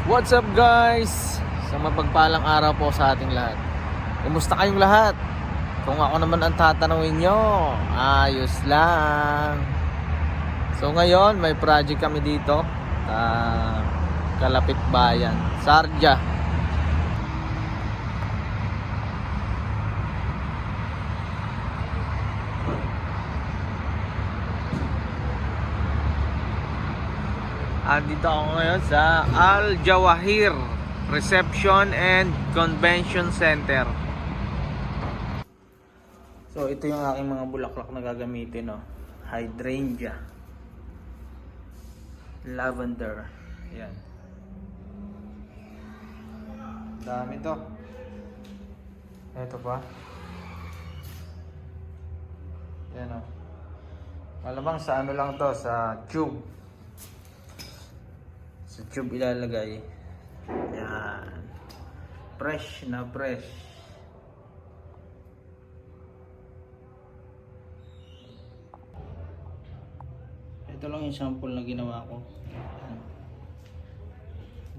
What's up guys? Sa mapagpalang araw po sa ating lahat. Kumusta kayong lahat? Kung ako naman ang tatanungin nyo, ayos lang. So ngayon may project kami dito, kalapit bayan, Sarja. Dito ako ngayon sa Al Jawahir Reception and Convention Center. So ito yung aking mga bulaklak na gagamitin, no? Hydrangea, lavender. Yan. Dami to. Ito pa. Yan, oh. Malamang sa ano lang to, sa tube. Sa tube ilalagay. Yan. Fresh na fresh. Ito lang yung sample na ginawa ko.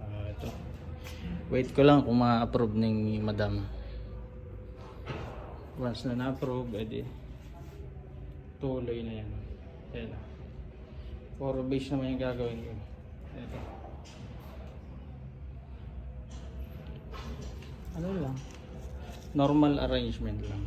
Ito. Wait ko lang kung ma-approve ng madam. Once na na-approve, edi tuloy na yan. Ayan. Puro base naman yung gagawin ko. Ito. Ano lang, normal arrangement lang.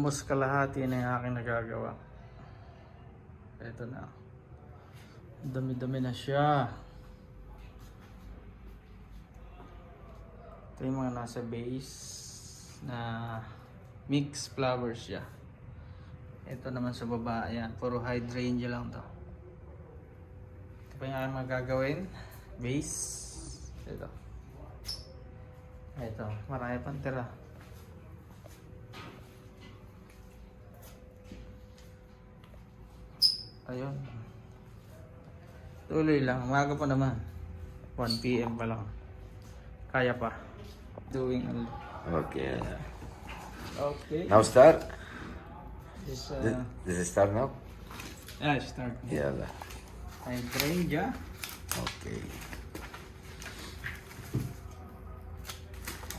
almost kalahati na yung aking nagagawa. Ito na. Dami-dami na siya. Ito yung mga nasa base na mixed flowers siya. Ito naman sa baba, ayan, puro hydrangea lang to. Ito pa yung aking magagawin. Base. Ito. Ito, marami pang tira. Ayun. Tuloy lang. Umaga pa naman. 1 PM pa lang. Kaya pa. Doing Okay. okay. Now start. This, This is start now. yeah, start. Yalla. Hydrangea. Okay.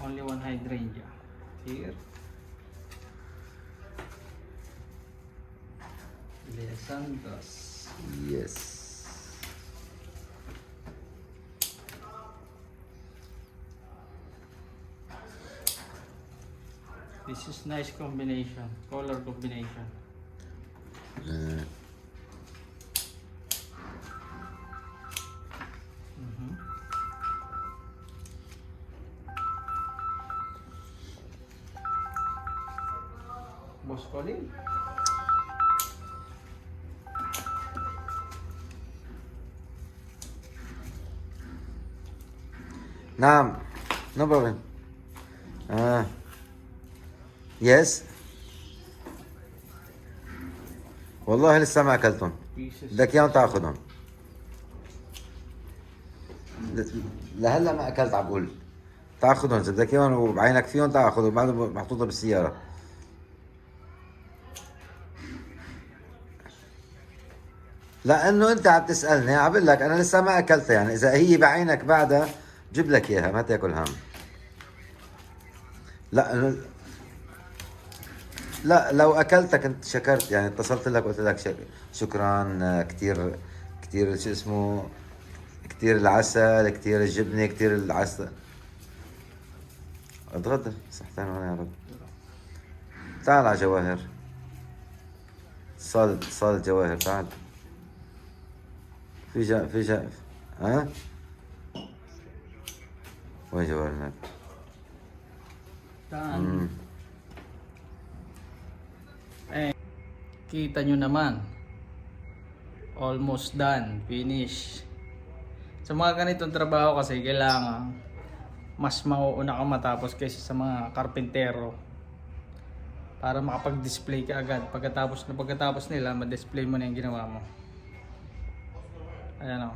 Only one hydrangea. Here. Santos. Yes. This is nice combination. Color combination. Boss Colin. نعم. No problem. Yes. والله لسه ما اكلتهم. Pieces. بدك اياهم تاخذهم. لهلا ما اكلت عم بقول. تاخذهم اذا بدك اياهم وبعينك فيهم تاخذهم بعدهم محطوطه بالسياره. لانه انت عم تسالني عم بقول لك انا لسه ما اكلتها، يعني اذا هي بعينك بعدها جيب لك اياها ما تاكل هم. لا لا لو اكلتها كنت شكرت، يعني اتصلت لك قلت لك شكرا كثير كثير شو اسمه، كثير العسل، كثير الجبنه، كثير العسل. اتغدى صحتين هون يا رب. تعال على جواهر. صال جواهر تعال. في جا ها؟ وين جواهر هناك؟ Done. Kita nyo naman. Almost done. Finish. Sa mga ganitong trabaho kasi kailangan mas mauuna ka matapos kaysa sa mga karpintero. Para makapag-display ka agad. Pagkatapos nila, ma-display mo na yung ginawa mo. Ayan o.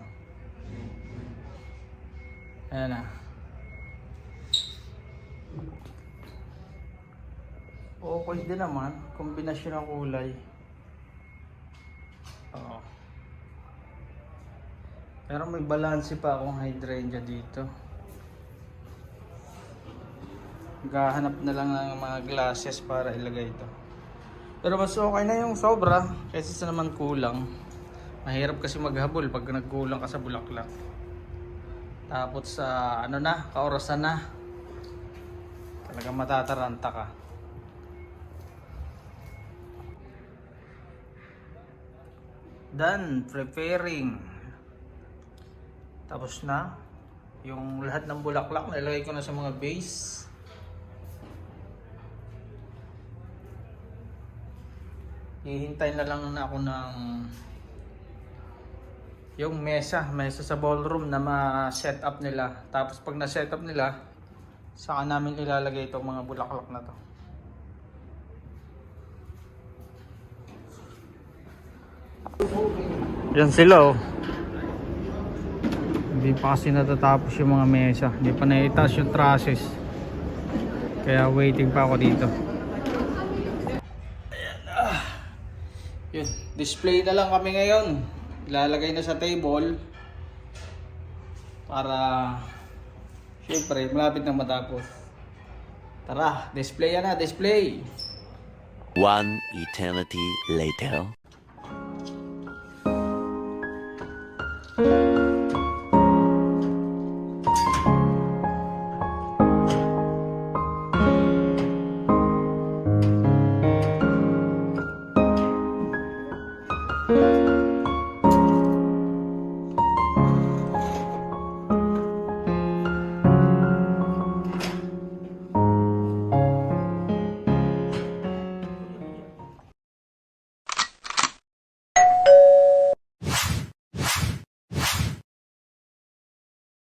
Ayan na. Okay din naman, kombinasyon ng kulay. Oo. Pero may balanse pa akong hydrangea dito. Gahanap na lang ng mga glasses para ilagay ito. Pero mas okay na yung sobra kaysa sa naman kulang. Mahirap kasi maghabol pag nagkulang ka sa bulaklak. Tapos sa ano na, kaorasan na. Talagang matataranta ka. Done, preparing. Tapos na yung lahat ng bulaklak, nilagay ko na sa mga base. Hihintay na lang na ako ng yung mesa sa ballroom na ma-set up nila. Tapos pag na-set up nila, saka namin ilalagay itong mga bulaklak na to. Yan sila oh. Hindi pa kasi natatapos yung mga mesa. Hindi pa naitaas yung trusses. Kaya waiting pa ako dito. Ayan. Yun. Display na lang kami ngayon. Ilalagay na sa table. Para syempre malapit na matapos. Tara, display na, display. One eternity later.